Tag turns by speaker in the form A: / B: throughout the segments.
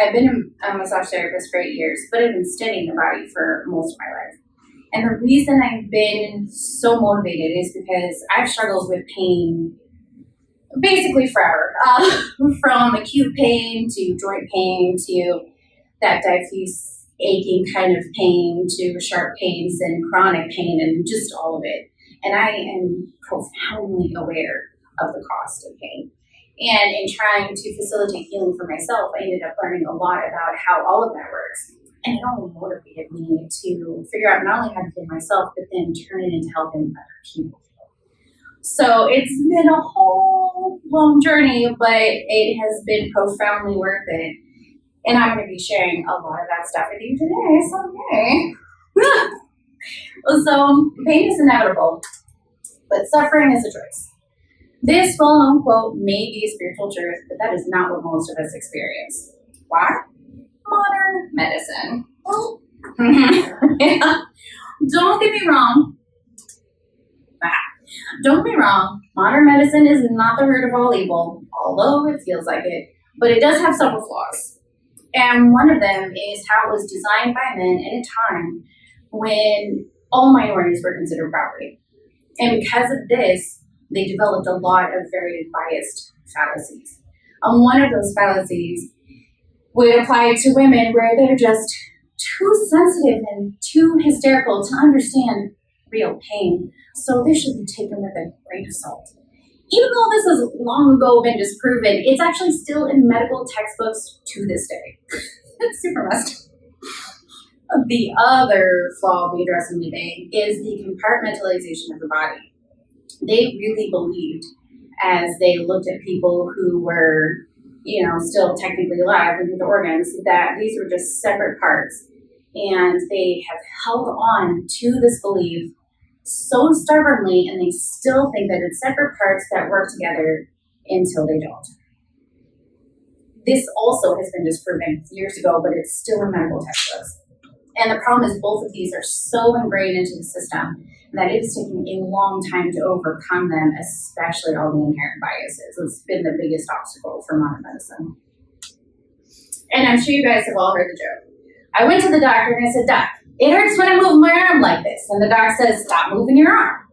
A: I've been a massage therapist for 8 years, but I've been studying the body for most of my life. And the reason I've been so motivated is because I've struggled with pain basically forever. From acute pain to joint pain to that diffuse aching kind of pain to sharp pains and chronic pain and just all of it. And I am profoundly aware of the cost of pain. And in trying to facilitate healing for myself, I ended up learning a lot about how all of that works. And it only motivated me to figure out not only how to heal myself, but then turn it into helping other people. So it's been a whole long journey, but it has been profoundly worth it. And I'm going to be sharing a lot of that stuff with you today, so yay. So pain is inevitable, but suffering is a choice. This well-known quote may be a spiritual truth, but that is not what most of us experience. Why? Modern medicine. Yeah. Don't get me wrong. Don't be wrong. Modern medicine is not the root of all evil, although it feels like it. But it does have several flaws. And one of them is how it was designed by men in a time when all minorities were considered property. And because of this, they developed a lot of very biased fallacies. One of those fallacies would apply to women where they're just too sensitive and too hysterical to understand real pain. So this should be taken with a grain of salt. Even though this has long ago been disproven, it's actually still in medical textbooks to this day. It's super messed up. The other flaw I'll be addressing today is the compartmentalization of the body. They really believed, as they looked at people who were, still technically alive with the organs, that these were just separate parts. And they have held on to this belief so stubbornly, and they still think that it's separate parts that work together until they don't. This also has been disproven years ago, but it's still in medical textbooks. And the problem is both of these are so ingrained into the system that it is taking a long time to overcome them, especially all the inherent biases. It's been the biggest obstacle for modern medicine. And I'm sure you guys have all heard the joke. I went to the doctor and I said, "Doc, it hurts when I move my arm like this." And the doc says, "Stop moving your arm."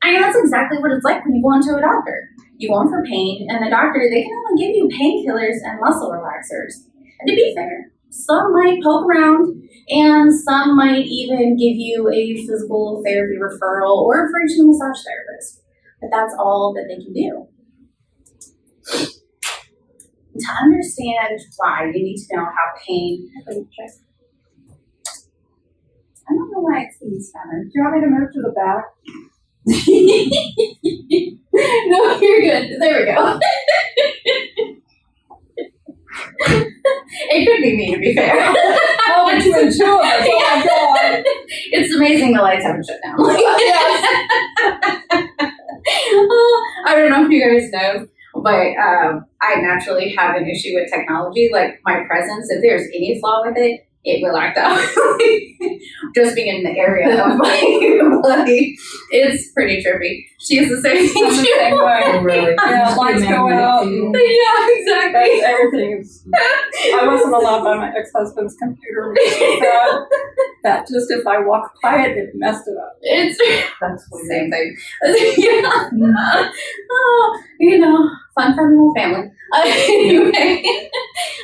A: I mean, that's exactly what it's like when you go into a doctor. You go in for pain, and the doctor, they can only give you painkillers and muscle relaxers. And to be fair, some might poke around, and some might even give you a physical therapy referral or refer you to a massage therapist. But that's all that they can do. To understand why, you need to know how pain... I don't know why it's being stubborn.
B: Do you want me to move to the back?
A: No, you're good. There we go. It could be me, to be fair.
B: Oh, between two of us. Oh my God.
A: It's amazing the lights haven't shut down.
B: Yes.
A: I don't know if you guys know, but I naturally have an issue with technology. Like my presence, if there's any flaw with it, it will act up. Just being in the area of my body, it's pretty trippy. She has the same thing too.
B: Oh, really? Yeah, lights go out.
A: Yeah, exactly.
B: Everything is. I wasn't allowed by my ex-husband's computer that just if I walk by it, it messed it up.
A: That's the same thing. Yeah. Fun for the whole family. Anyway,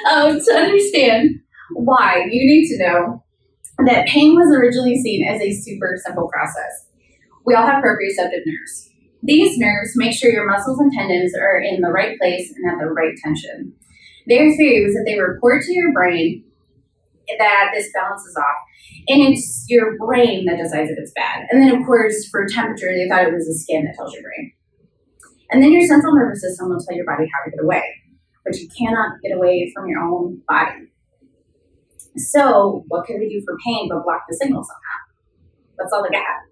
A: to understand why, you need to know that pain was originally seen as a super simple process. We all have proprioceptive nerves. These nerves make sure your muscles and tendons are in the right place and at the right tension. Their theory was that they report to your brain that this balances off, and it's your brain that decides if it's bad. And then, of course, for temperature, they thought it was a skin that tells your brain. And then your central nervous system will tell your body how to get away, but you cannot get away from your own body. So what can they do for pain but block the signal somehow? That's all they got.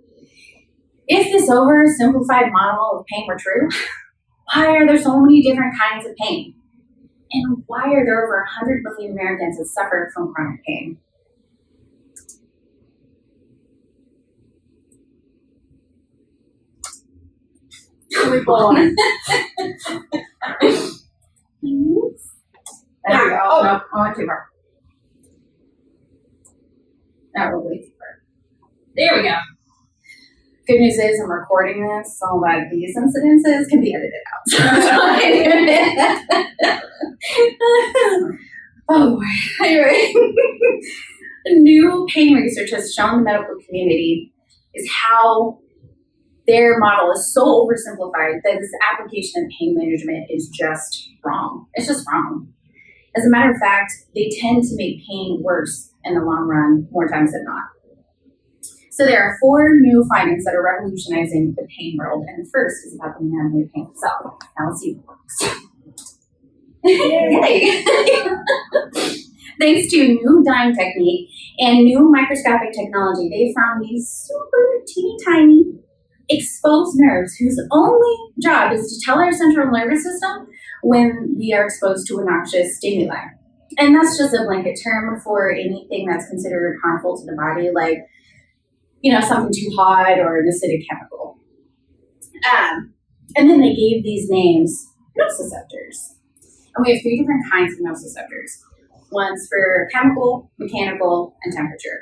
A: If this oversimplified model of pain were true, why are there so many different kinds of pain? And why are there over 100 million Americans that suffer from chronic pain?
B: There we go.
A: There we go. Oh, no, I went too far. That was way too far. There we go. Good news is I'm recording this so that these incidences can be edited out. Oh boy. Anyway. New pain research has shown the medical community is how their model is so oversimplified that this application of pain management is just wrong. It's just wrong. As a matter of fact, they tend to make pain worse in the long run, more times than not. So there are 4 new findings that are revolutionizing the pain world, and the first is about the anatomy of pain itself. Now let's see if it works. Yay! Thanks to new dyeing technique and new microscopic technology, they found these super teeny tiny exposed nerves whose only job is to tell our central nervous system when we are exposed to a noxious stimuli. And that's just a blanket term for anything that's considered harmful to the body, like, something too hot or an acidic chemical. And then they gave these names nociceptors. And we have 3 different kinds of nociceptors. One's for chemical, mechanical, and temperature.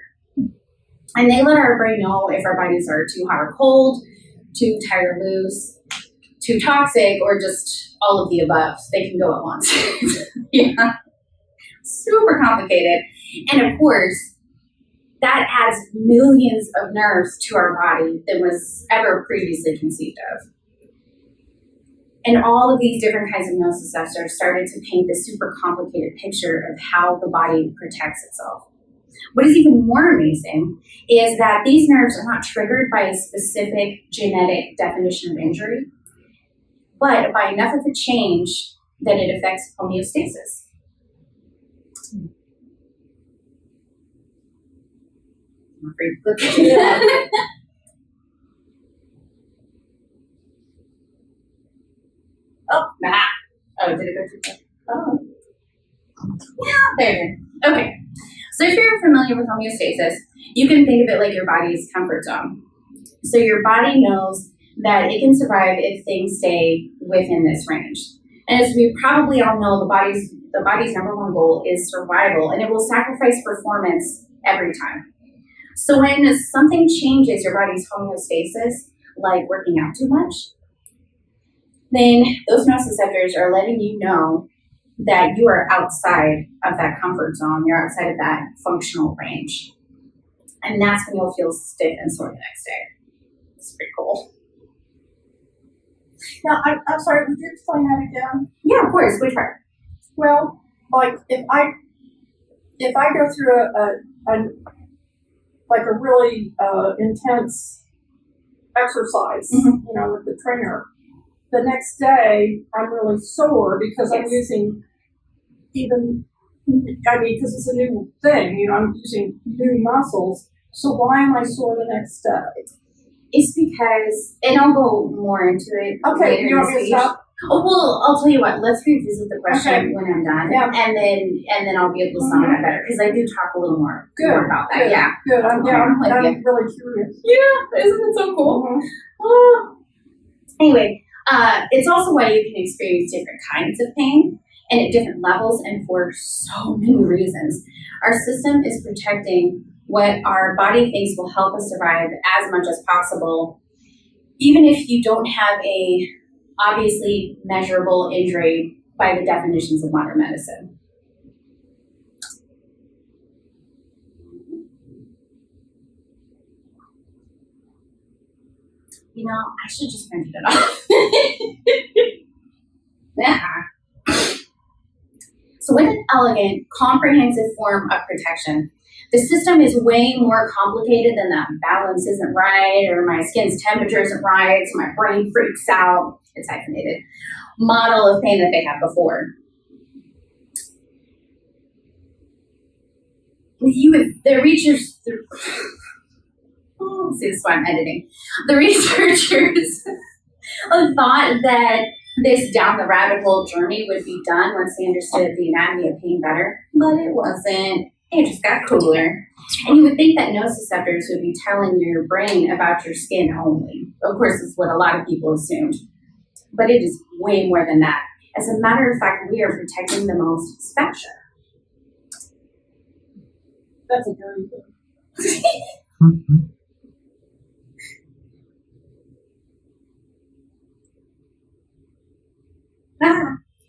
A: And they let our brain know if our bodies are too hot or cold, too tight or loose, too toxic, or just all of the above. They can go at once. Yeah. Super complicated. And of course, that adds millions of nerves to our body than was ever previously conceived of. And all of these different kinds of nociceptors started to paint this super complicated picture of how the body protects itself. What is even more amazing is that these nerves are not triggered by a specific genetic definition of injury, but by enough of a change that it affects homeostasis. I'm afraid to look at it. Oh, nah. Oh, did it go too far? Oh. Yeah, there it is. Okay. So if you're familiar with homeostasis, you can think of it like your body's comfort zone. So your body knows that it can survive if things stay within this range. And as we probably all know, the body's number one goal is survival, and it will sacrifice performance every time. So when something changes your body's homeostasis, like working out too much, then those nociceptors are letting you know that you are outside of that comfort zone. You're outside of that functional range. And that's when you'll feel stiff and sore the next day. It's pretty cool.
B: Now, I'm sorry, would you explain that again?
A: Yeah, of course. Which part?
B: Well, like if I go through a really intense exercise, with the trainer, the next day I'm really sore because I'm using because it's a new thing, I'm using new muscles. So why am I sore the next day?
A: It's because, and I'll go more into it.
B: Okay, you want me to stop?
A: Oh, well, I'll tell you what, let's revisit the question when I'm done.
B: Yeah.
A: And then I'll be able to sum it up better, because I do talk a little more about that.
B: Good.
A: Yeah.
B: Good. I'm really curious.
A: Yeah, isn't it so cool?
B: Mm-hmm.
A: Oh. Anyway, it's also why you can experience different kinds of pain and at different levels and for so many reasons. Our system is protecting what our body thinks will help us survive as much as possible, even if you don't have a obviously measurable injury by the definitions of modern medicine. I should just print it off. Yeah. So with an elegant, comprehensive form of protection, the system is way more complicated than that balance isn't right, or my skin's temperature isn't right, so my brain freaks out. It's hyphenated. Model of pain that they had before. The researchers, see, this is why I'm editing. The researchers thought that this down the rabbit hole journey would be done once they understood the anatomy of pain better, but it wasn't. It just got cooler. And you would think that nociceptors would be telling your brain about your skin only. Of course, it's what a lot of people assumed. But it is way more than that. As a matter of fact, we are protecting the most special.
B: That's a very good.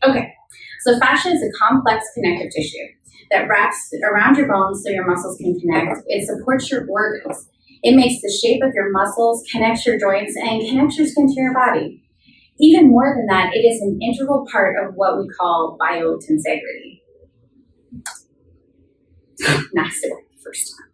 A: Okay, so fascia is a complex connective tissue that wraps around your bones so your muscles can connect. It supports your organs. It makes the shape of your muscles, connects your joints, and connects your skin to your body. Even more than that, it is an integral part of what we call biotensegrity. Nice the first time.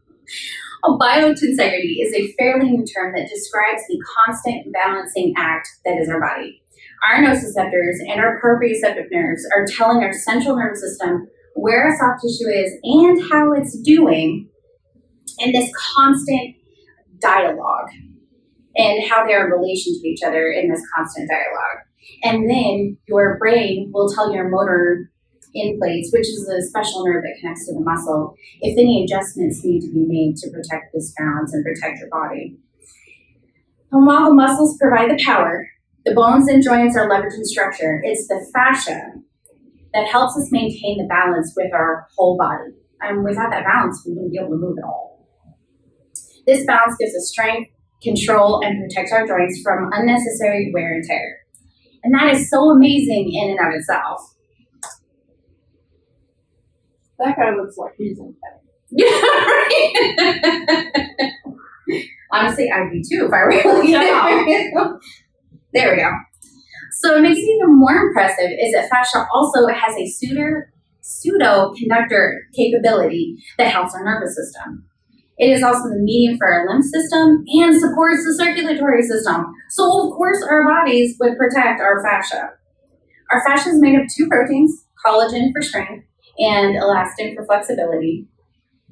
A: Biotensegrity is a fairly new term that describes the constant balancing act that is our body. Our nociceptors and our proprioceptive nerves are telling our central nervous system where our soft tissue is and how it's doing in this constant dialogue and how they are in relation to each other in this constant dialogue. And then your brain will tell your motor in plates, which is a special nerve that connects to the muscle, if any adjustments need to be made to protect this balance and protect your body. And while the muscles provide the power, the bones and joints are leveraged in structure. It's the fascia that helps us maintain the balance with our whole body. And without that balance, we wouldn't be able to move at all. This balance gives us strength, control, and protects our joints from unnecessary wear and tear. And that is so amazing in and of itself.
B: That guy looks like he's in pain.
A: Yeah, right. Honestly, I'd be too if I really There we go. So what makes it even more impressive is that fascia also has a pseudo-conductor capability that helps our nervous system. It is also the medium for our lymph system and supports the circulatory system. So of course our bodies would protect our fascia. Our fascia is made of two proteins, collagen for strength and elastin for flexibility,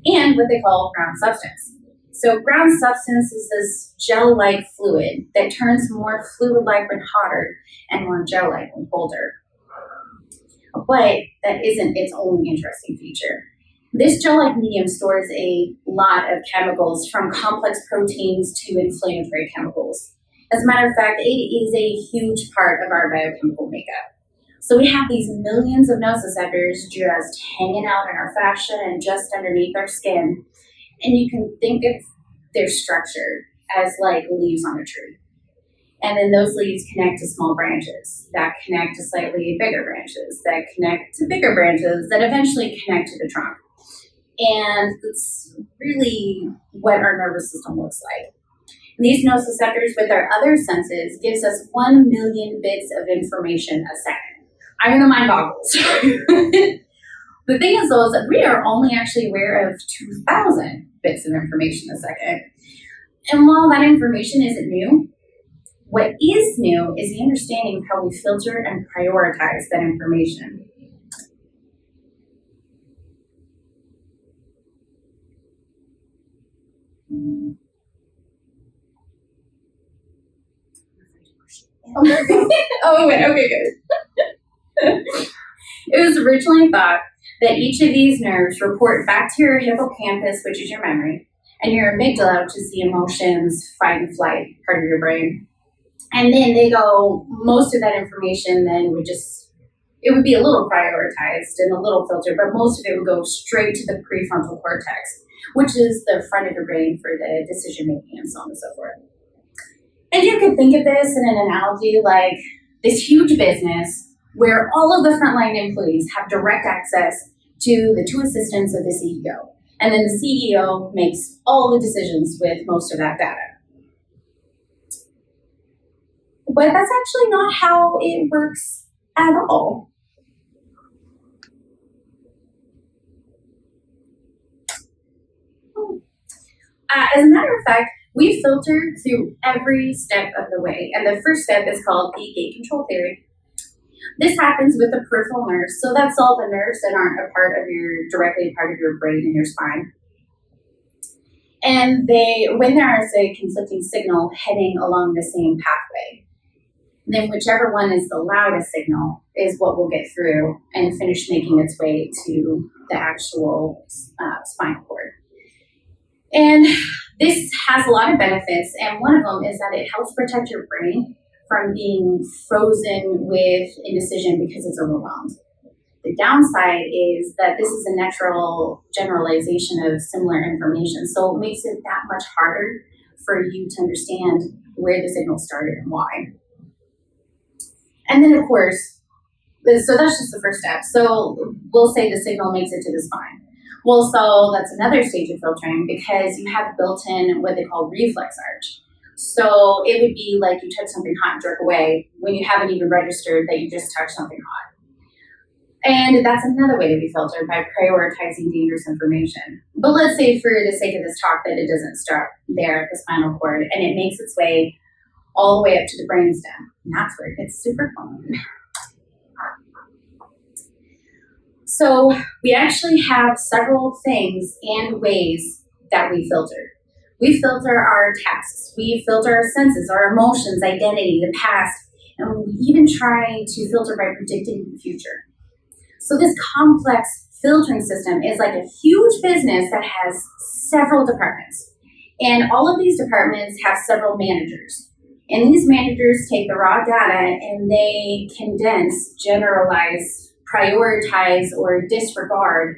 A: and what they call ground substance. So ground substance is this gel-like fluid that turns more fluid-like when hotter and more gel-like when colder. But that isn't its only interesting feature. This gel-like medium stores a lot of chemicals from complex proteins to inflammatory chemicals. As a matter of fact, it is a huge part of our biochemical makeup. So we have these millions of nociceptors just hanging out in our fascia and just underneath our skin. And you can think of their structure as like leaves on a tree. And then those leaves connect to small branches that connect to slightly bigger branches that connect to bigger branches that eventually connect to the trunk. And it's really what our nervous system looks like. And these nociceptors with our other senses gives us 1 million bits of information a second. I mean, the mind boggles. The thing is, though, is that we are only actually aware of 2,000 bits of information a second. And while that information isn't new, what is new is the understanding of how we filter and prioritize that information. Oh, wait, okay, good. It was originally thought that each of these nerves report back to your hippocampus, which is your memory, and your amygdala, which is the emotions, fight and flight part of your brain. And then they go, most of that information then it would be a little prioritized and a little filtered, but most of it would go straight to the prefrontal cortex, which is the front of your brain for the decision making and so on and so forth. And you could think of this in an analogy like this huge business where all of the frontline employees have direct access to the two assistants of the CEO. And then the CEO makes all the decisions with most of that data. But that's actually not how it works at all. As a matter of fact, we filter through every step of the way. And the first step is called the gate control theory. This happens with the peripheral nerves. So that's all the nerves that aren't directly part of your brain and your spine. And when there is a conflicting signal heading along the same pathway, then whichever one is the loudest signal is what will get through and finish making its way to the actual spinal cord. And this has a lot of benefits, and one of them is that it helps protect your brain from being frozen with indecision because it's overwhelmed. The downside is that this is a natural generalization of similar information, so it makes it that much harder for you to understand where the signal started and why. And then, of course, so that's just the first step. So we'll say the signal makes it to the spine. Well, so that's another stage of filtering because you have built-in what they call reflex arch. So it would be like you touch something hot and jerk away when you haven't even registered that you just touched something hot. And that's another way to be filtered, by prioritizing dangerous information. But let's say for the sake of this talk that it doesn't start there at the spinal cord and it makes its way all the way up to the brainstem. And that's where it gets super fun. So we actually have several things and ways that we filter. We filter our tasks, we filter our senses, our emotions, identity, the past, and we even try to filter by predicting the future. So this complex filtering system is like a huge business that has several departments. And all of these departments have several managers. And these managers take the raw data and they condense, generalize, prioritize, or disregard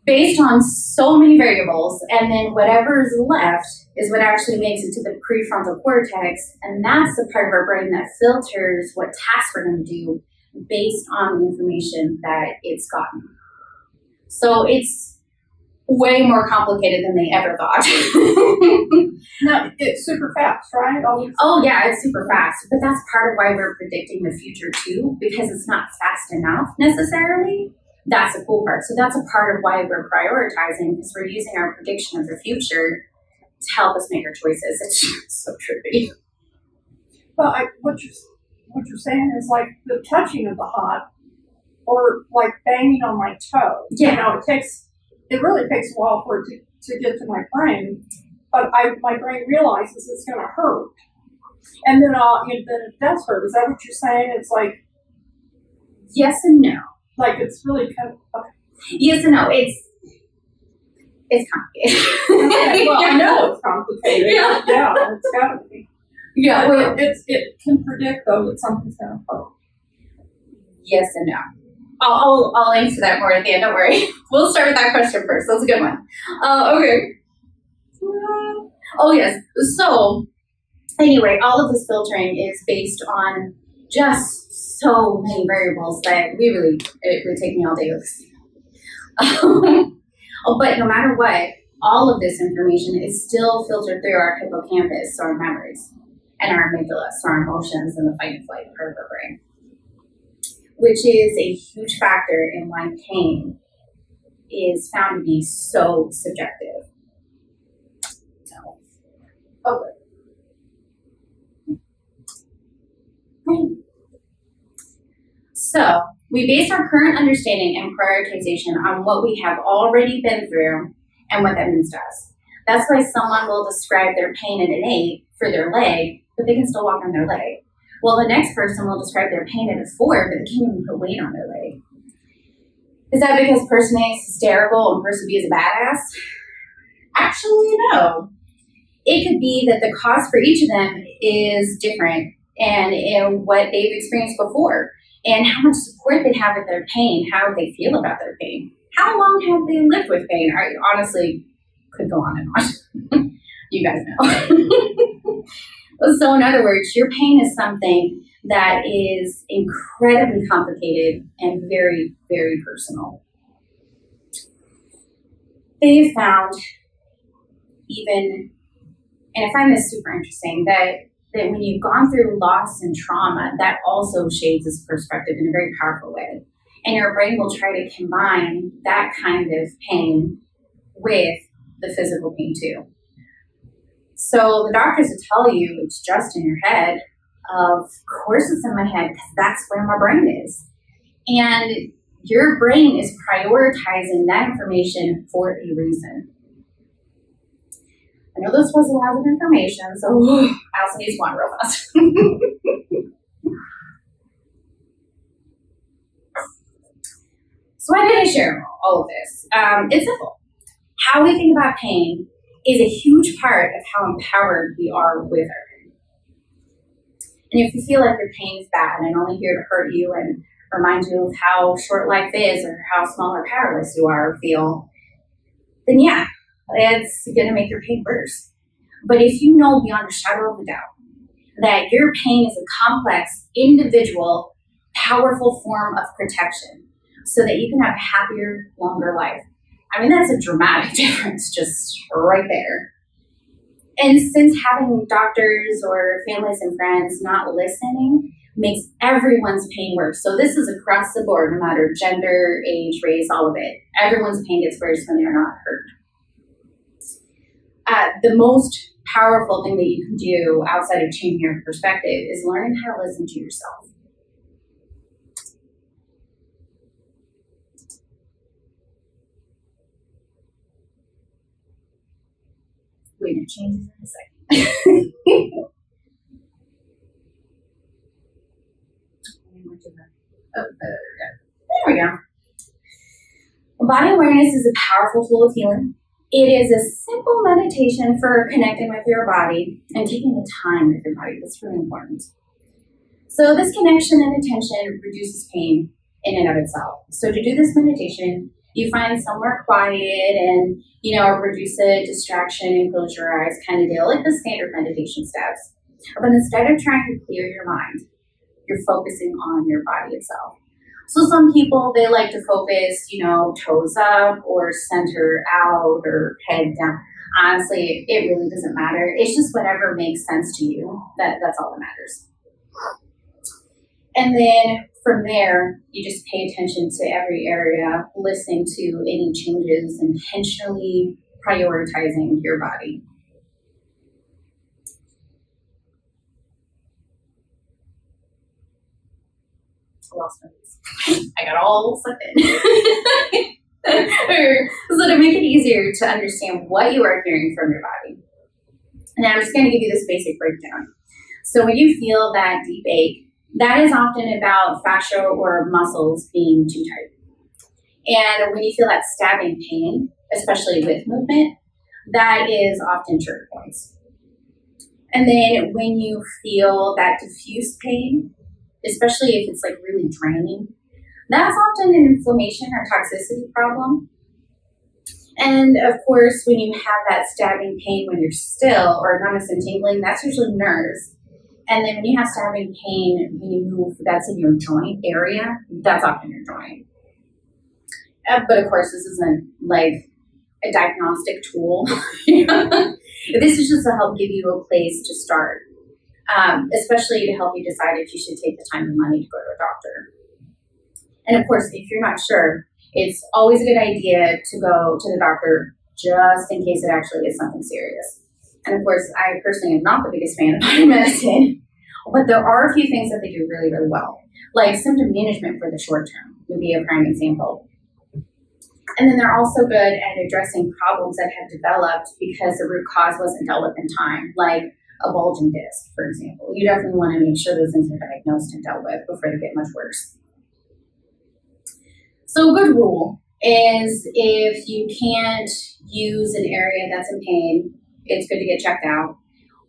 A: based on so many variables, and then whatever is left is what actually makes it to the prefrontal cortex, and that's the part of our brain that filters what tasks we're going to do based on the information that it's gotten. So it's way more complicated than they ever thought.
B: No, it's super fast, right?
A: Oh yeah, it's super fast, but that's part of why we're predicting the future too, because it's not fast enough necessarily. That's the cool part. So that's a part of why we're prioritizing, because we're using our prediction of the future to help us make our choices. It's so trippy.
B: Well, what you're saying is like the touching of the hot, or like banging on my toe.
A: Yeah.
B: You know, it really takes a while for it to get to my brain, but my brain realizes it's going to hurt, and then it does hurt. Is that what you're saying? It's like
A: yes and no.
B: Like it's really kind of okay.
A: Yes and no. It's complicated.
B: Okay, well, I know it's complicated.
A: Yeah.
B: Yeah, it's got to be.
A: Yeah.
B: Well, it can predict though that something's going to hurt.
A: Yes and no. I'll answer that more at the end. Don't worry. We'll start with that question first. That's a good one. Okay. Oh yes. So anyway, all of this filtering is based on just so many variables that it would take me all day to list. But no matter what, all of this information is still filtered through our hippocampus, so our memories, and our amygdala, so our emotions, and the fight and flight part of our brain, which is a huge factor in why pain is found to be so subjective. So, okay. So, we base our current understanding and prioritization on what we have already been through and what that means to us. That's why someone will describe their pain at an 8 for their leg, but they can still walk on their leg. Well, the next person will describe their pain at a 4, but they can't even put weight on their leg. Is that because person A is hysterical and person B is a badass? Actually, no. It could be that the cause for each of them is different and in what they've experienced before, and how much support they have with their pain, how they feel about their pain. How long have they lived with pain? I honestly could go on and on. You guys know. So in other words, your pain is something that is incredibly complicated and very, very personal. They've found even, and I find this super interesting, that when you've gone through loss and trauma, that also shades this perspective in a very powerful way. And your brain will try to combine that kind of pain with the physical pain too. So the doctors will tell you it's just in your head. Of course it's in my head because that's where my brain is. And your brain is prioritizing that information for a reason. I know this was a lot of information, so I also need one real fast. So why did I share all of this? It's simple. How we think about pain is a huge part of how empowered we are with our pain. And if you feel like your pain is bad and only here to hurt you and remind you of how short life is or how small or powerless you are or feel, then yeah, it's going to make your pain worse. But if you know beyond a shadow of a doubt that your pain is a complex, individual, powerful form of protection so that you can have a happier, longer life, I mean, that's a dramatic difference just right there. And since having doctors or families and friends not listening makes everyone's pain worse. So this is across the board, no matter gender, age, race, all of it. Everyone's pain gets worse when they're not heard. The most powerful thing that you can do outside of changing your perspective is learning how to listen to yourself. Wait, it changes in a second. There we go. Body awareness is a powerful tool of healing. It is a simple meditation for connecting with your body and taking the time with your body. That's really important. So this connection and attention reduces pain in and of itself. So to do this meditation, you find somewhere quiet and, reduce a distraction and close your eyes kind of deal, like the standard meditation steps. But instead of trying to clear your mind, you're focusing on your body itself. So some people, they like to focus, toes up or center out or head down. Honestly, it really doesn't matter. It's just whatever makes sense to you. That's all that matters. And then from there, you just pay attention to every area, listening to any changes, intentionally prioritizing your body. I lost my voice. I got all sucked in. So to make it easier to understand what you are hearing from your body. And I'm just going to give you this basic breakdown. So when you feel that deep ache, that is often about fascia or muscles being too tight. And when you feel that stabbing pain, especially with movement, that is often trigger points. And then when you feel that diffuse pain, especially if it's like really draining, that's often an inflammation or toxicity problem. And of course, when you have that stabbing pain when you're still or numbness and tingling, that's usually nerves. And then when you have stabbing pain, when you move, that's in your joint area, that's often your joint. But of course, this isn't like a diagnostic tool. This is just to help give you a place to start, especially to help you decide if you should take the time and money to go to a doctor. And of course, if you're not sure, it's always a good idea to go to the doctor just in case it actually is something serious. And of course, I personally am not the biggest fan of modern medicine, but there are a few things that they do really, really well. Like symptom management for the short term would be a prime example. And then they're also good at addressing problems that have developed because the root cause wasn't dealt with in time, like a bulging disc, for example. You definitely want to make sure those things are diagnosed and dealt with before they get much worse. So a good rule is if you can't use an area that's in pain, it's good to get checked out.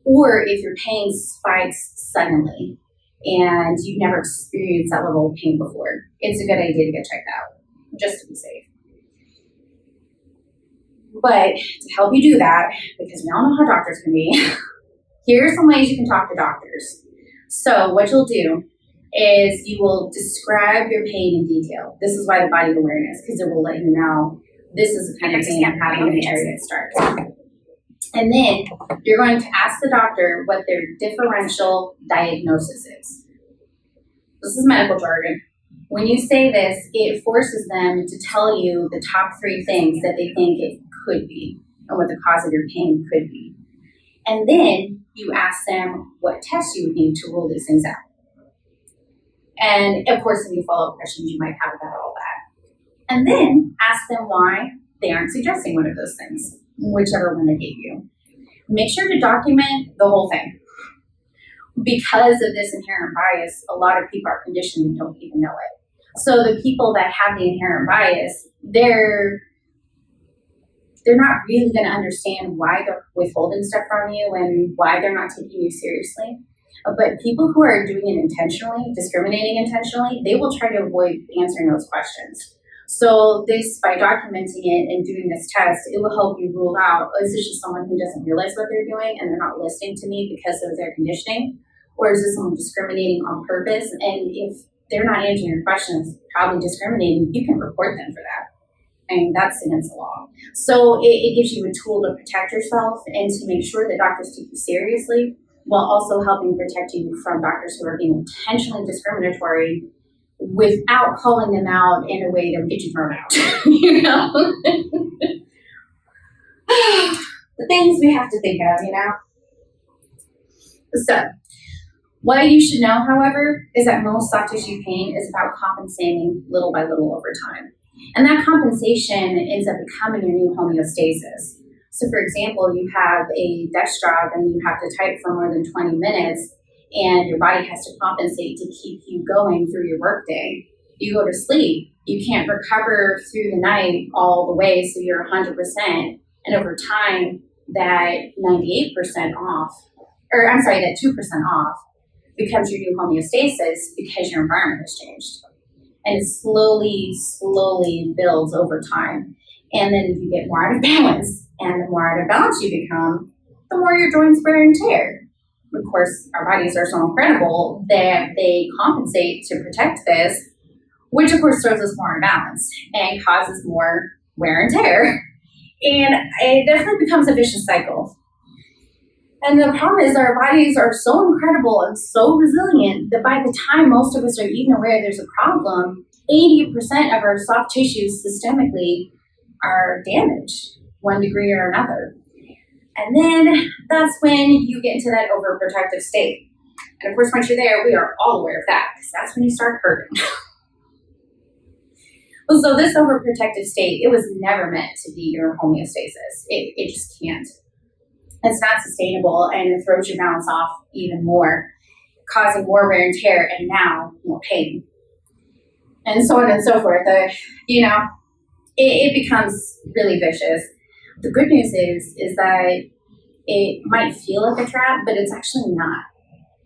A: Or if your pain spikes suddenly and you've never experienced that level of pain before, it's a good idea to get checked out, just to be safe. But to help you do that, because we all know how doctors can be, here are some ways you can talk to doctors. So what you'll do is you will describe your pain in detail. This is why the body awareness, because it will let you know this is the kind of pain I'm having in the area that starts. And then you're going to ask the doctor what their differential diagnosis is. This is medical jargon. When you say this, it forces them to tell you the top 3 things that they think it could be and what the cause of your pain could be. And then you ask them what tests you would need to rule these things out. And of course, any follow-up questions you might have about all that. And then ask them why they aren't suggesting one of those things, whichever one they gave you. Make sure to document the whole thing. Because of this inherent bias, a lot of people are conditioned and don't even know it. So the people that have the inherent bias, they're not really going to understand why they're withholding stuff from you and why they're not taking you seriously. But people who are doing it intentionally, discriminating intentionally, they will try to avoid answering those questions. So this, by documenting it and doing this test, it will help you rule out, is this just someone who doesn't realize what they're doing and they're not listening to me because of their conditioning? Or is this someone discriminating on purpose? And if they're not answering your questions, probably discriminating, you can report them for that. And that's against the law. So it gives you a tool to protect yourself and to make sure that doctors take you seriously, while also helping protect you from doctors who are being intentionally discriminatory without calling them out in a way that would get you thrown out. You know? The things we have to think of, you know? So, what you should know, however, is that most soft tissue pain is about compensating little by little over time. And that compensation ends up becoming your new homeostasis. So, for example, you have a desk job and you have to type for more than 20 minutes, and your body has to compensate to keep you going through your workday. You go to sleep, you can't recover through the night all the way, so you're 100%. And over time, that 98% off, or I'm sorry, that 2% off becomes your new homeostasis because your environment has changed. And it slowly builds over time. And then you get more out of balance. And the more out of balance you become, the more your joints wear and tear. Of course, our bodies are so incredible that they compensate to protect this, which of course throws us more in balance and causes more wear and tear. And it definitely becomes a vicious cycle. And the problem is our bodies are so incredible and so resilient that by the time most of us are even aware there's a problem, 80% of our soft tissues systemically are damaged, one degree or another. And then that's when you get into that overprotective state. And of course, once you're there, we are all aware of that because that's when you start hurting. So this overprotective state, it was never meant to be your homeostasis. It just can't. It's not sustainable, and it throws your balance off even more, causing more wear and tear, and now more pain. And so on and so forth. It becomes really vicious. The good news is that it might feel like a trap, but it's actually not.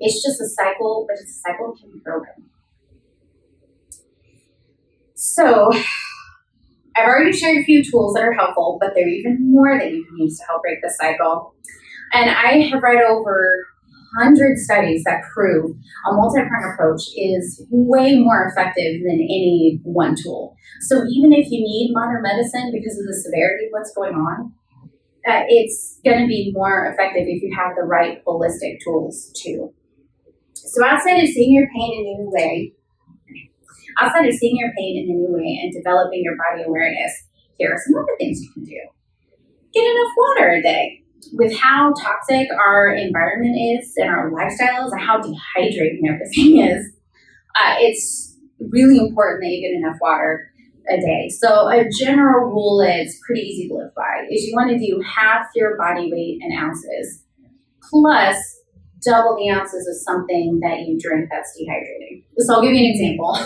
A: It's just a cycle, but it's a cycle that can be broken. So, I've already shared a few tools that are helpful, but there are even more that you can use to help break the cycle. And I have read over 100 studies that prove a multi-pronged approach is way more effective than any one tool. So even if you need modern medicine because of the severity of what's going on, it's going to be more effective if you have the right holistic tools too. So outside of seeing your pain in a new way, and developing your body awareness, here are some other things you can do. Get enough water a day. With how toxic our environment is and our lifestyles and how dehydrating everything is, it's really important that you get enough water a day. So a general rule that's pretty easy to live by is you want to do half your body weight in ounces plus double the ounces of something that you drink that's dehydrating. So I'll give you an example.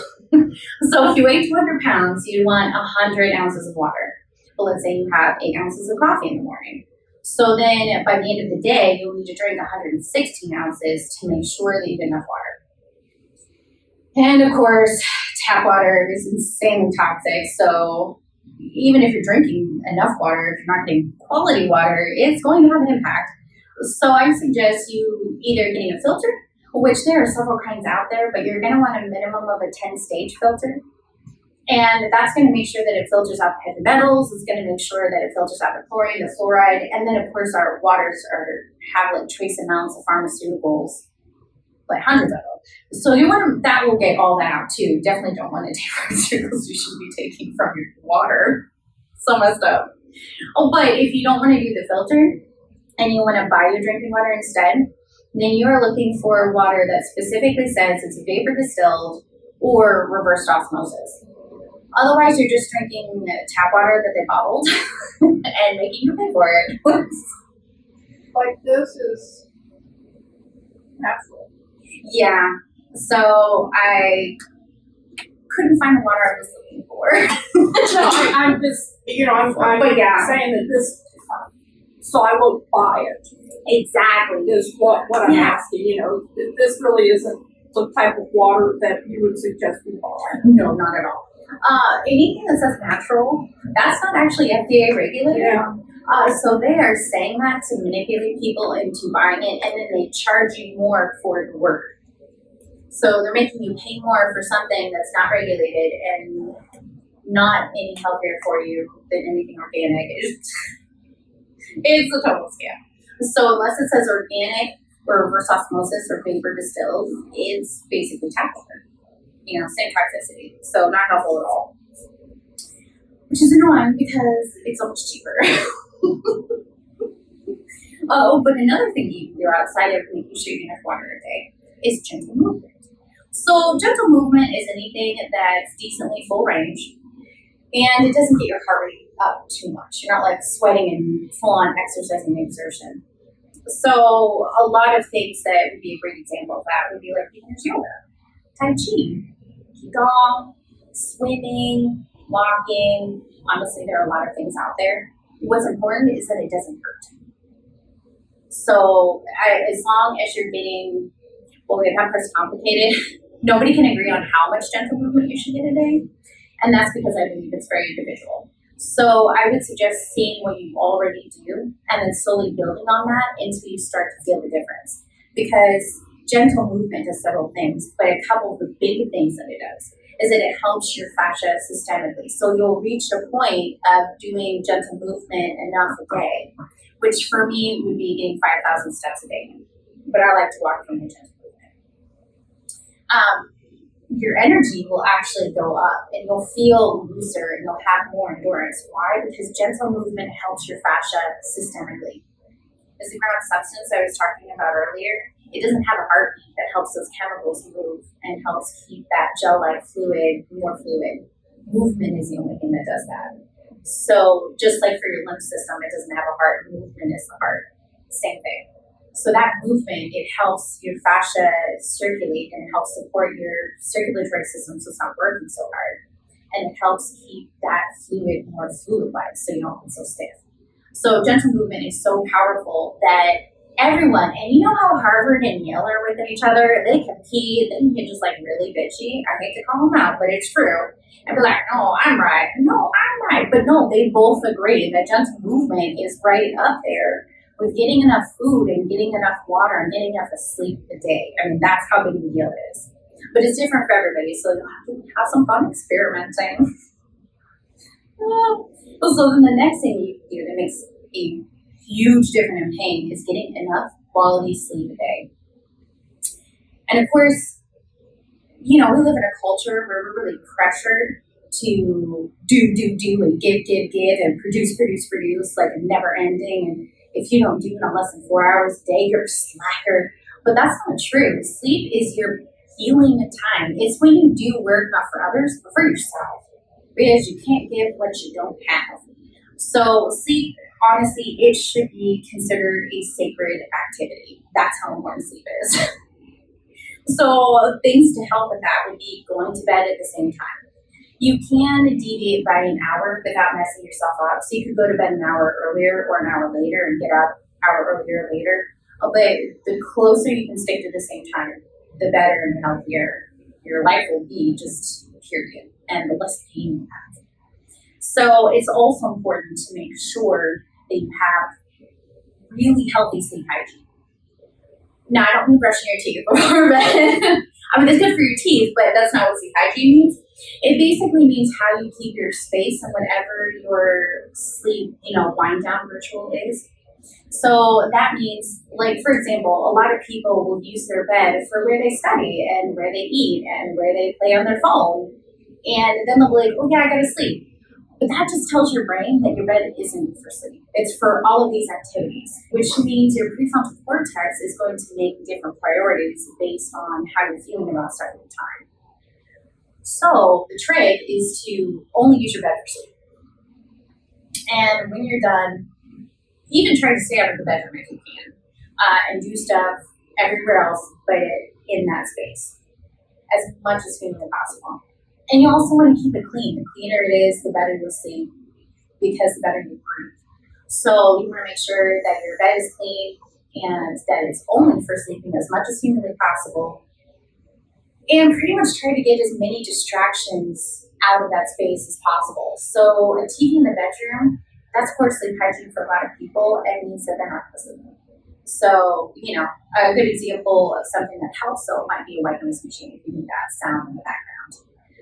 A: So if you weigh 200 pounds, you want 100 ounces of water. But let's say you have 8 ounces of coffee in the morning. So then by the end of the day, you'll need to drink 116 ounces to make sure that you get enough water. And of course, tap water is insanely toxic. So even if you're drinking enough water, if you're not getting quality water, it's going to have an impact. So I suggest you either getting a filter, which there are several kinds out there, but you're going to want a minimum of a 10-stage filter. And that's going to make sure that it filters out the heavy metals. It's going to make sure that it filters out the chlorine, the fluoride, and then of course our waters have like trace amounts of pharmaceuticals, like hundreds of them. So that will get all that out too. Definitely don't want to take pharmaceuticals you should be taking from your water. So messed up. Oh, but if you don't want to do the filter and you want to buy your drinking water instead, then you are looking for water that specifically says it's vapor distilled or reversed osmosis. Otherwise, you're just drinking tap water that they bottled and making you pay for it.
B: Like this is natural.
A: Yeah. So I couldn't find the water I was looking for.
B: No, I'm just, I'm
A: But yeah.
B: saying that this So I won't buy it.
A: Exactly.
B: Is what I'm
A: Yeah.
B: asking. You know, this really isn't the type of water that you would suggest we buy.
A: No, not at all. Anything that says natural, that's not actually FDA regulated.
B: Yeah.
A: So they are saying that to manipulate people into buying it, and then they charge you more for the work. So they're making you pay more for something that's not regulated and not any healthier for you than anything organic. It's a total scam. So unless it says organic or reverse osmosis or vapor distilled, it's basically tap water. You know, same toxicity. So not helpful at all. Which is annoying because it's so much cheaper. Oh, but another thing you can do outside of making sure you have water a day is gentle movement. So gentle movement is anything that's decently full range and it doesn't get your heart rate up too much. You're not like sweating and full on exercising exertion. So a lot of things that would be a great example of that would be like beginner's yoga, tai chi, qigong, swimming, walking. Honestly, there are a lot of things out there. What's important is that it doesn't hurt. So as long as you're getting, well, that part's complicated. Nobody can agree on how much gentle movement you should get a day. And that's because I believe it's very individual. So I would suggest seeing what you already do and then slowly building on that until you start to feel the difference. Because gentle movement does several things, but a couple of the big things that it does is that it helps your fascia systemically. So you'll reach a point of doing gentle movement enough a day, which for me would be getting 5,000 steps a day. But I like to walk from the gentle movement. Your energy will actually go up and you'll feel looser and you'll have more endurance. Why? Because gentle movement helps your fascia systemically. As the ground substance I was talking about earlier, it doesn't have a heartbeat that helps those chemicals move and helps keep that gel-like fluid more fluid. Movement is the only thing that does that. So just like for your lymph system, it doesn't have a heart, movement is the heart. Same thing. So that movement, it helps your fascia circulate and it helps support your circulatory system so it's not working so hard. And it helps keep that fluid more fluid-like so you don't get so stiff. So gentle movement is so powerful that everyone, and you know how Harvard and Yale are with each other, they compete, they can get just like really bitchy. I hate to call them out, but it's true. And be like, no, I'm right. No, I'm right. But no, they both agree that gentle movement is right up there with getting enough food and getting enough water and getting enough sleep a day. I mean, that's how big of a deal it is. But it's different for everybody, so you'll have to have some fun experimenting. So then the next thing you can do that makes a huge difference in pain is getting enough quality sleep a day. And of course, you know, we live in a culture where we're really pressured to do and give and produce like never ending. And if you don't do it on less than 4 hours a day, you're a slacker. But that's not true. Sleep is your healing time. It's when you do work not for others, but for yourself. Because you can't give what you don't have. So sleep, honestly, it should be considered a sacred activity. That's how important sleep is. So things to help with that would be going to bed at the same time. You can deviate by an hour without messing yourself up. So you could go to bed an hour earlier or an hour later and get up an hour earlier or later. But the closer you can stick to the same time, the better and healthier your life will be, just period. And the less pain you have. So it's also important to make sure that you have really healthy sleep hygiene. Now, I don't mean brushing your teeth before bed. I mean, it's good for your teeth, but that's not what sleep hygiene means. It basically means how you keep your space and whatever your sleep, wind down ritual is. So that means, like, for example, a lot of people will use their bed for where they study and where they eat and where they play on their phone. And then they'll be like, oh yeah, I gotta sleep. But that just tells your brain that your bed isn't for sleep. It's for all of these activities, which means your prefrontal cortex is going to make different priorities based on how you're feeling about starting the time. So the trick is to only use your bed for sleep. And when you're done, even try to stay out of the bedroom if you can, and do stuff everywhere else but in that space as much as humanly possible. And you also want to keep it clean. The cleaner it is, the better you'll sleep, because the better you breathe. So you want to make sure that your bed is clean and that it's only for sleeping as much as humanly possible. And pretty much try to get as many distractions out of that space as possible. So a TV in the bedroom, that's poor sleep hygiene for a lot of people and means that they're not listening. So, a good example of something that helps though might be a white noise machine if you need that sound in the background.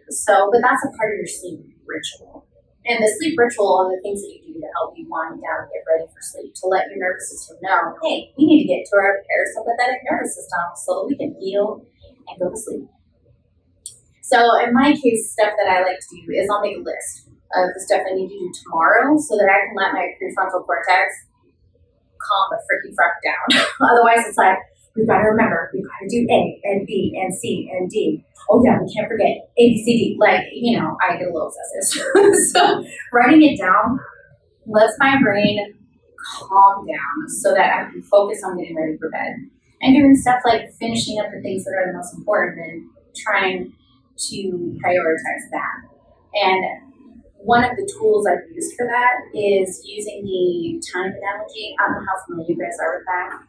A: So, but that's a part of your sleep ritual. And the sleep ritual are the things that you do to help you wind down and get ready for sleep, to let your nervous system know, hey, we need to get to our parasympathetic nervous system so that we can heal and go to sleep. So in my case, stuff that I like to do is I'll make a list of the stuff I need to do tomorrow so that I can let my prefrontal cortex calm the freaking fuck down. Otherwise, it's like, we've got to remember, we've got to do A and B and C and D. Oh yeah, we can't forget A, B, C, D. Like, I get a little obsessive. So writing it down lets my brain calm down so that I can focus on getting ready for bed. And doing stuff like finishing up the things that are the most important and trying to prioritize that. And one of the tools I've used for that is using the time analogy. I don't know how familiar you guys are with that.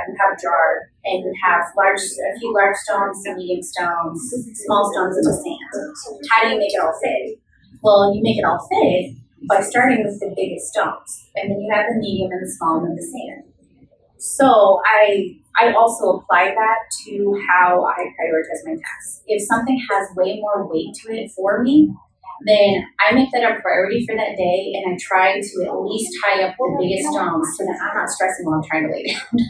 A: You have a jar and you have a few large stones, some medium stones, small stones, and the sand. How do you make it all fit? Well, you make it all fit by starting with the biggest stones, and then you have the medium and the small and the sand. So I also apply that to how I prioritize my tasks. If something has way more weight to it for me, then I make that a priority for that day, and I try to at least tie up the biggest stones so that I'm not stressing while I'm trying to lay down.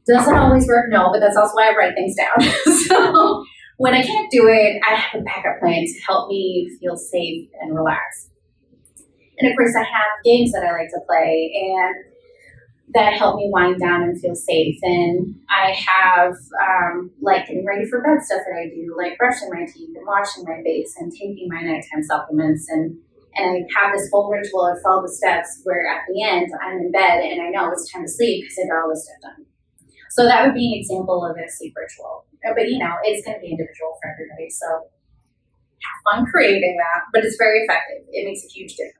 A: Does it always work? No, but that's also why I write things down. So when I can't do it, I have a backup plan to help me feel safe and relaxed. And of course, I have games that I like to play, and that help me wind down and feel safe. And I have like getting ready for bed stuff that I do, like brushing my teeth and washing my face and taking my nighttime supplements. And I have this whole ritual of follow the steps where at the end I'm in bed and I know it's time to sleep because I got all this stuff done. So that would be an example of a sleep ritual. But it's going to be individual for everybody. So have fun creating that, but it's very effective. It makes a huge difference.